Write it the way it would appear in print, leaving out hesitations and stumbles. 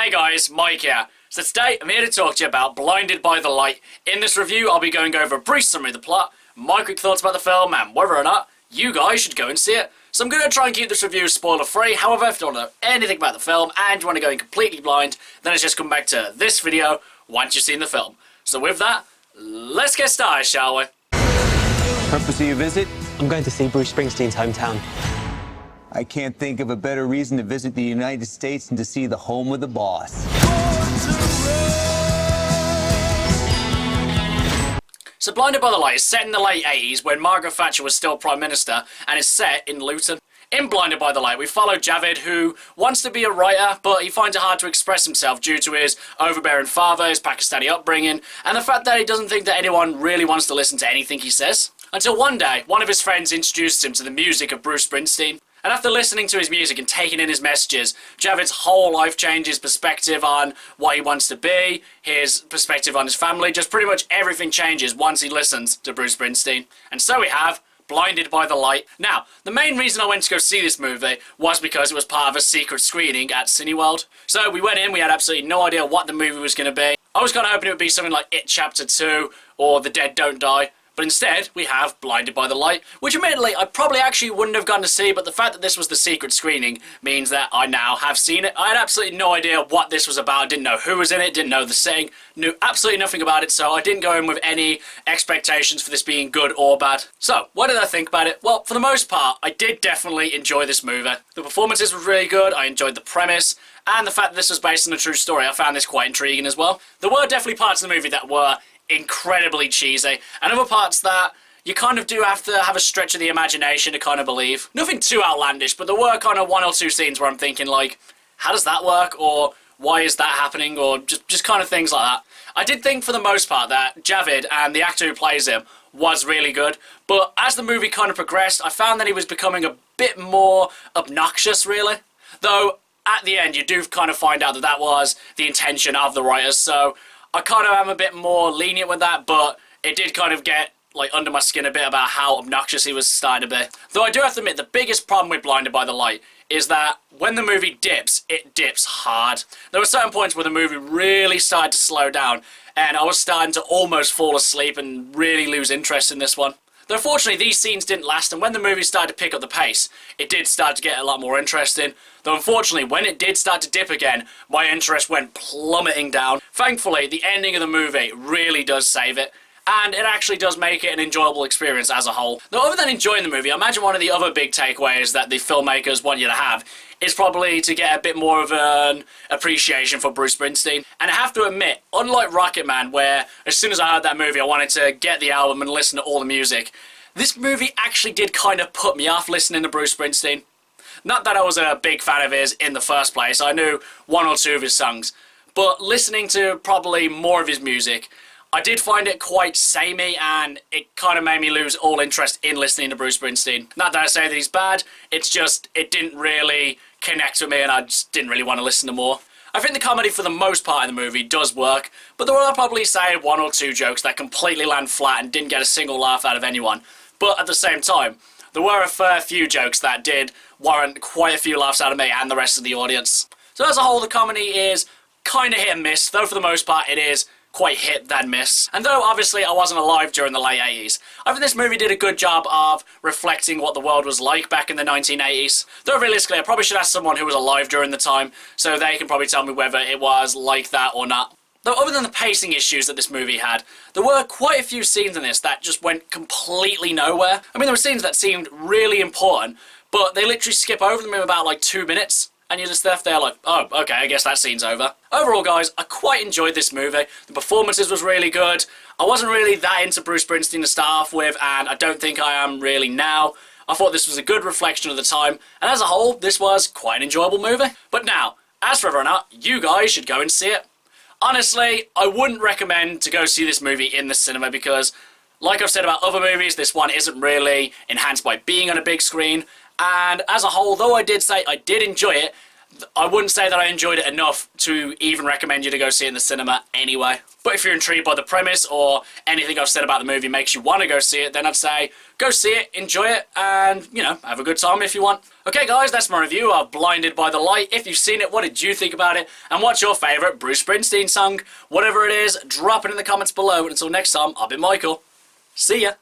Hey guys, Mike here. So today I'm here to talk to you about Blinded by the Light. In this review I'll be going over a brief summary of the plot, my quick thoughts about the film and whether or not you guys should go and see it. So I'm going to try and keep this review spoiler free. However, if you don't know anything about the film and you want to go in completely blind, then it's just come back to this video once you've seen the film. So with that, let's get started, shall we? Purpose of your visit? I'm going to see Bruce Springsteen's hometown. I can't think of a better reason to visit the United States than to see the home of the boss. So Blinded by the Light is set in the late 80s when Margaret Thatcher was still Prime Minister and is set in Luton. In Blinded by the Light, we follow Javid, who wants to be a writer, but he finds it hard to express himself due to his overbearing father, his Pakistani upbringing, and the fact that he doesn't think that anyone really wants to listen to anything he says. Until one day, one of his friends introduces him to the music of Bruce Springsteen. And after listening to his music and taking in his messages, Javid's whole life changes, perspective on what he wants to be, his perspective on his family, just pretty much everything changes once he listens to Bruce Springsteen. And so we have Blinded by the Light. Now, the main reason I went to go see this movie was because it was part of a secret screening at Cineworld. So we went in, we had absolutely no idea what the movie was going to be. I was kind of hoping it would be something like It Chapter 2 or The Dead Don't Die. But instead, we have Blinded by the Light, which admittedly I probably actually wouldn't have gone to see, but the fact that this was the secret screening means that I now have seen it. I had absolutely no idea what this was about, didn't know who was in it, didn't know the setting, knew absolutely nothing about it, so I didn't go in with any expectations for this being good or bad. So, what did I think about it? Well, for the most part, I did definitely enjoy this movie. The performances were really good, I enjoyed the premise, and the fact that this was based on a true story, I found this quite intriguing as well. There were definitely parts of the movie that were incredibly cheesy, and other parts that you kind of do have to have a stretch of the imagination to kind of believe. Nothing too outlandish, but there were kind of one or two scenes where I'm thinking like, how does that work, or why is that happening, or just kind of things like that. I did think for the most part that Javid and the actor who plays him was really good, but as the movie kind of progressed, I found that he was becoming a bit more obnoxious, really. Though at the end you do kind of find out that that was the intention of the writers, so I kind of am a bit more lenient with that, but it did kind of get like under my skin a bit about how obnoxious he was starting to be. Though I do have to admit, the biggest problem with Blinded by the Light is that when the movie dips, it dips hard. There were certain points where the movie really started to slow down, and I was starting to almost fall asleep and really lose interest in this one. Though fortunately these scenes didn't last, and when the movie started to pick up the pace, it did start to get a lot more interesting. Though unfortunately, when it did start to dip again, my interest went plummeting down. Thankfully, the ending of the movie really does save it, and it actually does make it an enjoyable experience as a whole. Though other than enjoying the movie, I imagine one of the other big takeaways that the filmmakers want you to have is probably to get a bit more of an appreciation for Bruce Springsteen. And I have to admit, unlike Rocket Man, where as soon as I heard that movie I wanted to get the album and listen to all the music, this movie actually did kind of put me off listening to Bruce Springsteen. Not that I was a big fan of his in the first place, I knew one or two of his songs, but listening to probably more of his music, I did find it quite samey, and it kind of made me lose all interest in listening to Bruce Springsteen. Not that I say that he's bad, it's just, it didn't really connect with me and I just didn't really want to listen to more. I think the comedy for the most part in the movie does work, but there are probably, say, one or two jokes that completely land flat and didn't get a single laugh out of anyone. But at the same time, there were a fair few jokes that did warrant quite a few laughs out of me and the rest of the audience. So as a whole, the comedy is kind of hit and miss, though for the most part it is quite hit then miss. And though obviously I wasn't alive during the late 80s, I think this movie did a good job of reflecting what the world was like back in the 1980s. Though realistically I probably should ask someone who was alive during the time, so they can probably tell me whether it was like that or not. Though other than the pacing issues that this movie had, there were quite a few scenes in this that just went completely nowhere. I mean, there were scenes that seemed really important, but they literally skip over them in about like 2 minutes. And you're just left there like, oh, okay, I guess that scene's over. Overall, guys, I quite enjoyed this movie. The performances was really good. I wasn't really that into Bruce Springsteen to start off with, and I don't think I am really now. I thought this was a good reflection of the time, and as a whole, this was quite an enjoyable movie. But now, as for whether or not you guys should go and see it, honestly, I wouldn't recommend to go see this movie in the cinema because, like I've said about other movies, this one isn't really enhanced by being on a big screen. And as a whole, though I did say I did enjoy it, I wouldn't say that I enjoyed it enough to even recommend you to go see it in the cinema anyway. But if you're intrigued by the premise or anything I've said about the movie makes you want to go see it, then I'd say go see it, enjoy it, and, you know, have a good time if you want. Okay, guys, that's my review of Blinded by the Light. If you've seen it, what did you think about it? And what's your favourite Bruce Springsteen song? Whatever it is, drop it in the comments below. And until next time, I've been Michael. See ya.